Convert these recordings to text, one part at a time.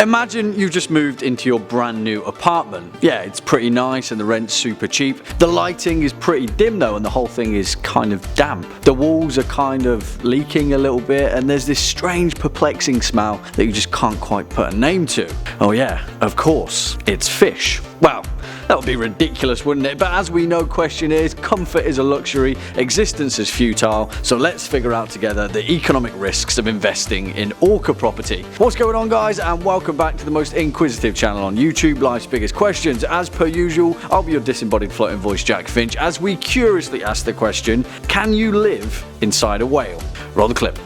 Imagine you've just moved into your brand new apartment. Yeah, it's pretty nice and the rent's super cheap. The lighting is pretty dim though, and the whole thing is kind of damp. The walls are kind of leaking a little bit, and there's this strange perplexing smell that you just can't quite put a name to. Oh yeah, of course, it's fish. Well, that would be ridiculous, wouldn't it? But as we know, questioneers, comfort is a luxury, existence is futile, so let's figure out together the economic risks of investing in Orca property. What's going on, guys, and welcome back to the most inquisitive channel on YouTube, Life's Biggest Questions. As per usual, I'll be your disembodied floating voice Jack Finch as we curiously ask the question, can you live inside a whale? Roll the clip.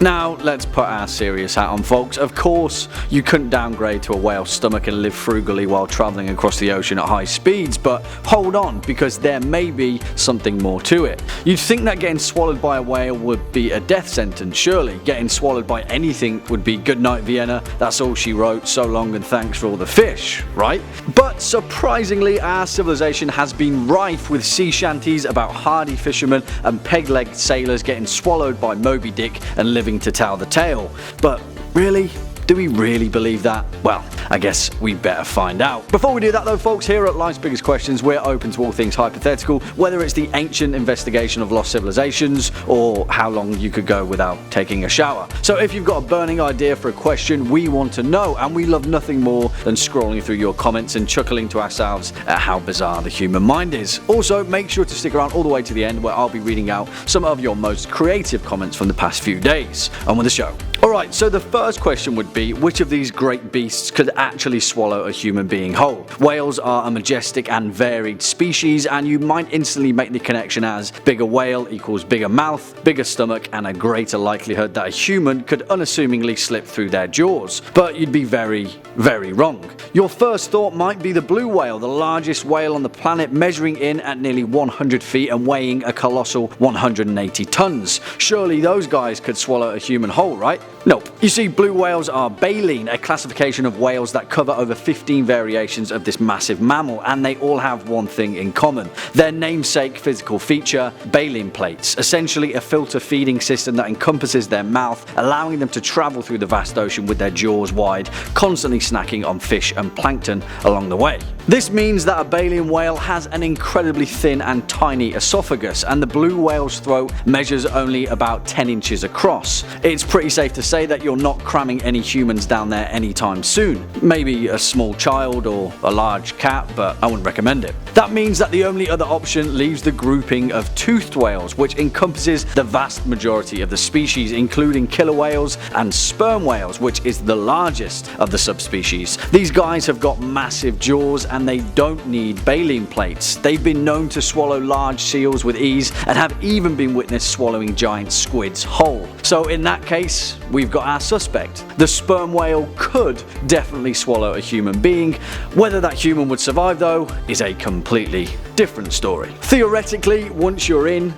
Now, let's put our serious hat on, folks. Of course, you couldn't downgrade to a whale's stomach and live frugally while traveling across the ocean at high speeds, but hold on, because there may be something more to it. You'd think that getting swallowed by a whale would be a death sentence, surely. Getting swallowed by anything would be good night Vienna, that's all she wrote, so long and thanks for all the fish, right? But surprisingly, our civilization has been rife with sea shanties about hardy fishermen and peg-legged sailors getting swallowed by Moby Dick and living to tell the tale. But really? Do we really believe that? Well, I guess we better find out. Before we do that though, folks, here at Life's Biggest Questions, we're open to all things hypothetical, whether it's the ancient investigation of lost civilizations or how long you could go without taking a shower. So if you've got a burning idea for a question, we want to know, and we love nothing more than scrolling through your comments and chuckling to ourselves at how bizarre the human mind is. Also, make sure to stick around all the way to the end where I'll be reading out some of your most creative comments from the past few days. On with the show. Alright, so the first question would be, which of these great beasts could actually swallow a human being whole? Whales are a majestic and varied species, and you might instantly make the connection as bigger whale equals bigger mouth, bigger stomach, and a greater likelihood that a human could unassumingly slip through their jaws. But you'd be very, very wrong. Your first thought might be the blue whale, the largest whale on the planet, measuring in at nearly 100 feet and weighing a colossal 180 tons. Surely those guys could swallow a human whole, right? Nope. You see, blue whales are baleen, a classification of whales that cover over 15 variations of this massive mammal, and they all have one thing in common. Their namesake physical feature, baleen plates, essentially a filter feeding system that encompasses their mouth, allowing them to travel through the vast ocean with their jaws wide, constantly snacking on fish and plankton along the way. This means that a baleen whale has an incredibly thin and tiny esophagus, and the blue whale's throat measures only about 10 inches across. It's pretty safe to say that you're not cramming any humans down there anytime soon. Maybe a small child or a large cat, but I wouldn't recommend it. That means that the only other option leaves the grouping of toothed whales, which encompasses the vast majority of the species, including killer whales and sperm whales, which is the largest of the subspecies. These guys have got massive jaws and they don't need baleen plates. They've been known to swallow large seals with ease and have even been witnessed swallowing giant squids whole. So in that case, we've got our suspect. The sperm whale could definitely swallow a human being. Whether that human would survive though is a completely different story. Theoretically, once you're in,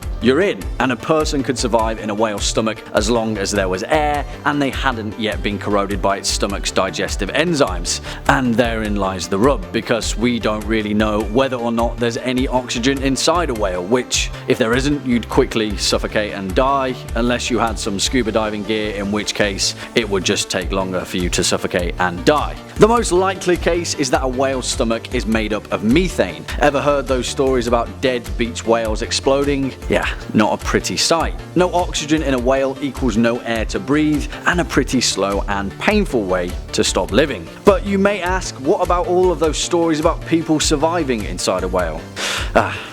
and a person could survive in a whale's stomach as long as there was air and they hadn't yet been corroded by its stomach's digestive enzymes. And therein lies the rub, because we don't really know whether or not there's any oxygen inside a whale, which, if there isn't, you'd quickly suffocate and die, unless you had some scuba diving gear, in which case it would just take longer for you to suffocate and die. The most likely case is that a whale's stomach is made up of methane. Ever heard those stories about dead beach whales exploding? Yeah, not a pretty sight. No oxygen in a whale equals no air to breathe, and a pretty slow and painful way to stop living. But you may ask, what about all of those stories about people surviving inside a whale?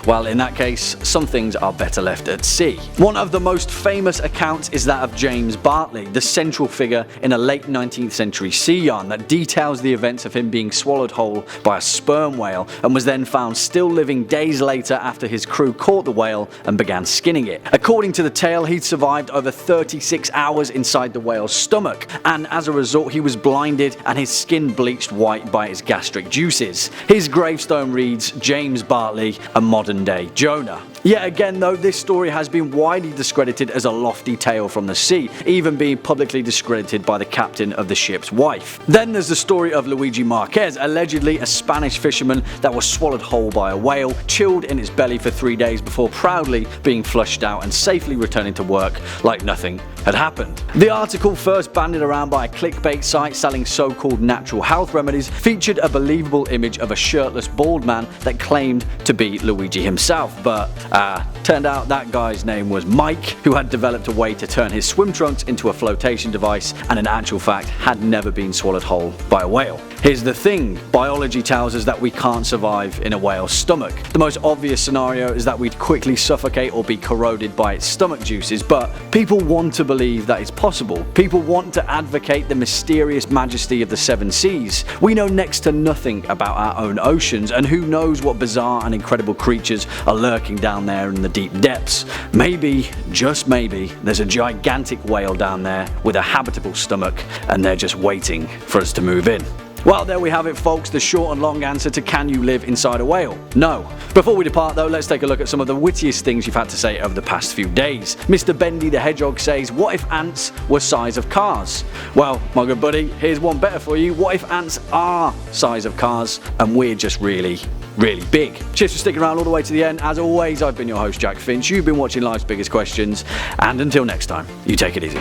Well, in that case, some things are better left at sea. One of the most famous accounts is that of James Bartley, the central figure in a late 19th century sea yarn that details the events of him being swallowed whole by a sperm whale and was then found still living days later after his crew caught the whale and began skinning it. According to the tale, he'd survived over 36 hours inside the whale's stomach, and as a result he was blinded and his skin bleached white by its gastric juices. His gravestone reads, James Bartley, a modern day Jonah. Yet again though, this story has been widely discredited as a lofty tale from the sea, even being publicly discredited by the captain of the ship's wife. Then there's the story of Luigi Marquez, allegedly a Spanish fisherman that was swallowed whole by a whale, chilled in its belly for 3 days before proudly being flushed out and safely returning to work like nothing had happened. The article, first banded around by a clickbait site selling so-called natural health remedies, featured a believable image of a shirtless bald man that claimed to be Luigi himself, but turned out that guy's name was Mike, who had developed a way to turn his swim trunks into a flotation device and in actual fact had never been swallowed whole by a whale. Here's the thing, biology tells us that we can't survive in a whale's stomach. The most obvious scenario is that we'd quickly suffocate or be corroded by its stomach juices, but people want to believe that it's possible. People want to advocate the mysterious majesty of the seven seas. We know next to nothing about our own oceans, and who knows what bizarre and incredible creatures are lurking down there in the deep depths. Maybe, just maybe, there's a gigantic whale down there with a habitable stomach and they're just waiting for us to move in. Well, there we have it folks, the short and long answer to can you live inside a whale? No. Before we depart though, let's take a look at some of the wittiest things you've had to say over the past few days. Mr. Bendy the Hedgehog says, what if ants were size of cars? Well, my good buddy, here's one better for you. What if ants are size of cars and we're just really big? Cheers for sticking around all the way to the end. As always, I've been your host Jack Finch, you've been watching Life's Biggest Questions, and until next time, you take it easy.